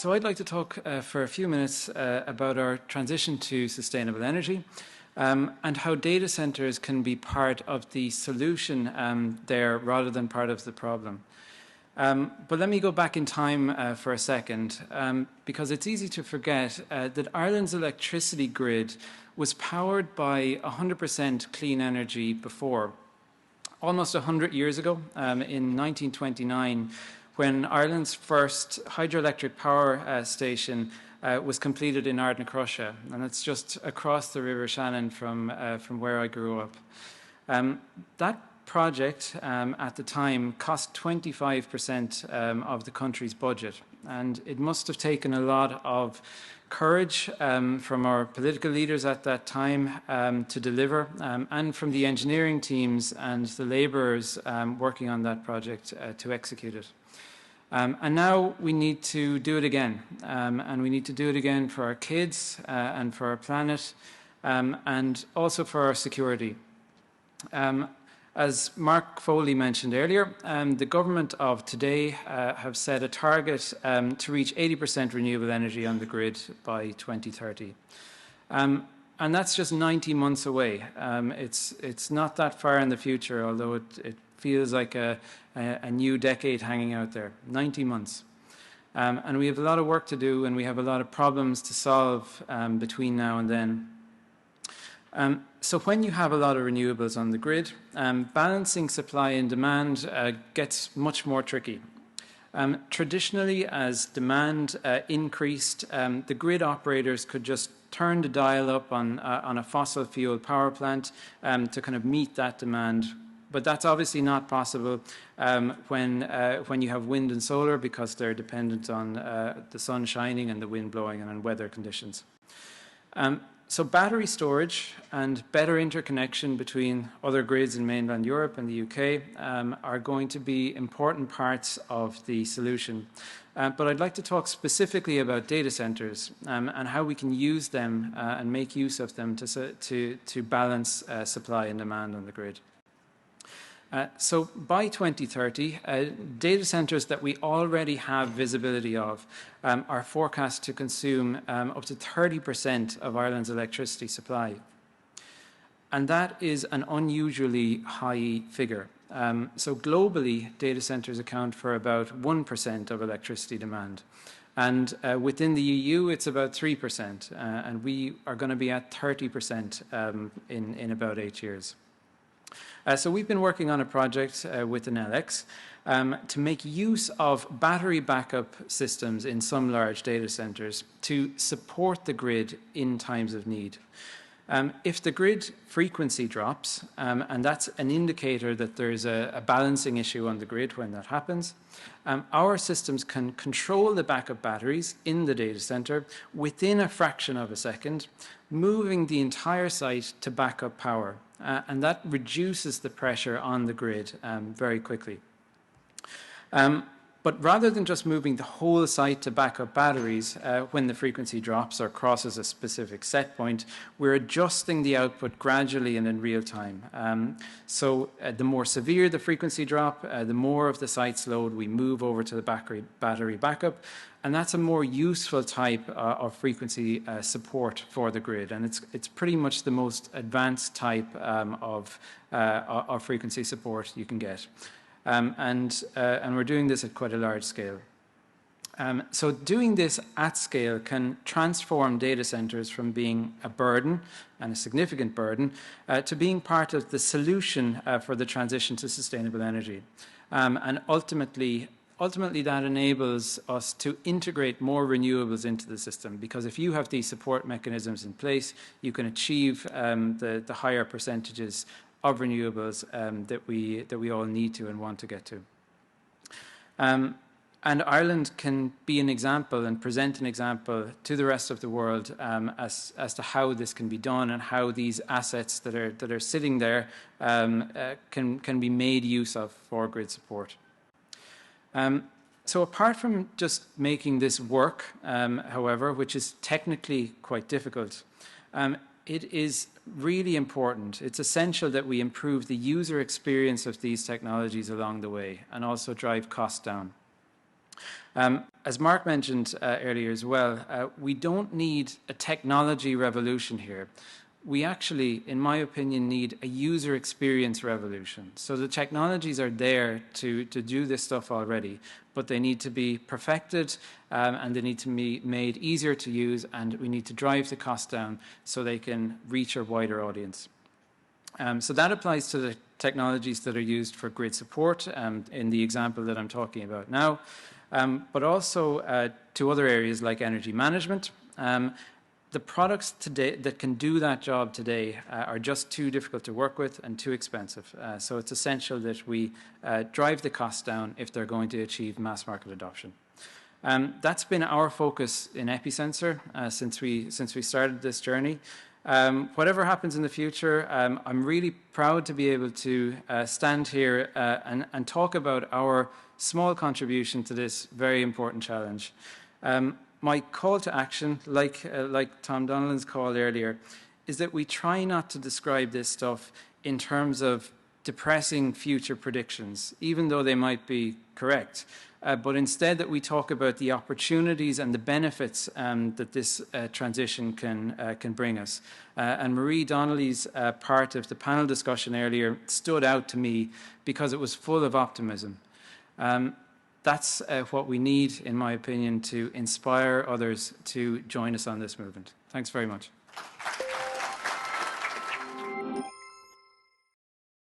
So I'd like to talk for a few minutes about our transition to sustainable energy and how data centers can be part of the solution there rather than part of the problem. But let me go back in time for a second, because it's easy to forget that Ireland's electricity grid was powered by 100% clean energy before. Almost 100 years ago, in 1929, when Ireland's first hydroelectric power station was completed in Ardnacrusha, and it's just across the River Shannon from where I grew up. That project at the time cost 25% of the country's budget, and it must have taken a lot of courage from our political leaders at that time to deliver, and from the engineering teams and the labourers working on that project to execute it. And now we need to do it again, and we need to do it again for our kids and for our planet, and also for our security. As Mark Foley mentioned earlier, the government of today have set a target to reach 80% renewable energy on the grid by 2030. And that's just 90 months away. It's not that far in the future, although it feels like a new decade hanging out there. 90 months. And we have a lot of work to do, and we have a lot of problems to solve between now and then. So when you have a lot of renewables on the grid, balancing supply and demand gets much more tricky. Traditionally, as demand increased, the grid operators could just turn the dial up on a fossil fuel power plant to kind of meet that demand. But that's obviously not possible when you have wind and solar, because they're dependent on the sun shining and the wind blowing and on weather conditions. So battery storage and better interconnection between other grids in mainland Europe and the UK are going to be important parts of the solution. But I'd like to talk specifically about data centers and how we can use them and make use of them to balance supply and demand on the grid. So by 2030, data centers that we already have visibility of are forecast to consume up to 30% of Ireland's electricity supply. And that is an unusually high figure. So globally, data centers account for about 1% of electricity demand. And within the EU, it's about 3%. And we are going to be at 30% in about 8 years. So we've been working on a project with an LX to make use of battery backup systems in some large data centers to support the grid in times of need. If the grid frequency drops, and that's an indicator that there's a balancing issue on the grid when that happens, our systems can control the backup batteries in the data center within a fraction of a second, moving the entire site to backup power. And that reduces the pressure on the grid very quickly. But rather than just moving the whole site to backup batteries when the frequency drops or crosses a specific set point, we're adjusting the output gradually and in real time. So the more severe the frequency drop, the more of the site's load we move over to the battery backup. And that's a more useful type of frequency support for the grid. And it's pretty much the most advanced type of frequency support you can get. And we're doing this at quite a large scale. So doing this at scale can transform data centers from being a burden, and a significant burden, to being part of the solution for the transition to sustainable energy. And ultimately that enables us to integrate more renewables into the system, because if you have these support mechanisms in place, you can achieve the higher percentages of renewables that we all need to and want to get to. And Ireland can be an example and present an example to the rest of the world as to how this can be done and how these assets that are sitting there can be made use of for grid support. So apart from just making this work, however, which is technically quite difficult, it is really important. It's essential that we improve the user experience of these technologies along the way and also drive costs down. As Mark mentioned earlier as well, we don't need a technology revolution here. We actually, in my opinion, need a user experience revolution. So the technologies are there to do this stuff already, but they need to be perfected and they need to be made easier to use, and we need to drive the cost down so they can reach a wider audience. So that applies to the technologies that are used for grid support in the example that I'm talking about now, but also to other areas like energy management. The products today that can do that job today are just too difficult to work with and too expensive. So it's essential that we drive the costs down if they're going to achieve mass market adoption. That's been our focus in Epicensor since we started this journey. Whatever happens in the future, I'm really proud to be able to stand here and talk about our small contribution to this very important challenge. My call to action, like Tom Donnellan's call earlier, is that we try not to describe this stuff in terms of depressing future predictions, even though they might be correct, but instead that we talk about the opportunities and the benefits that this transition can bring us. And Marie Donnelly's part of the panel discussion earlier stood out to me because it was full of optimism. That's what we need, in my opinion, to inspire others to join us on this movement. Thanks very much.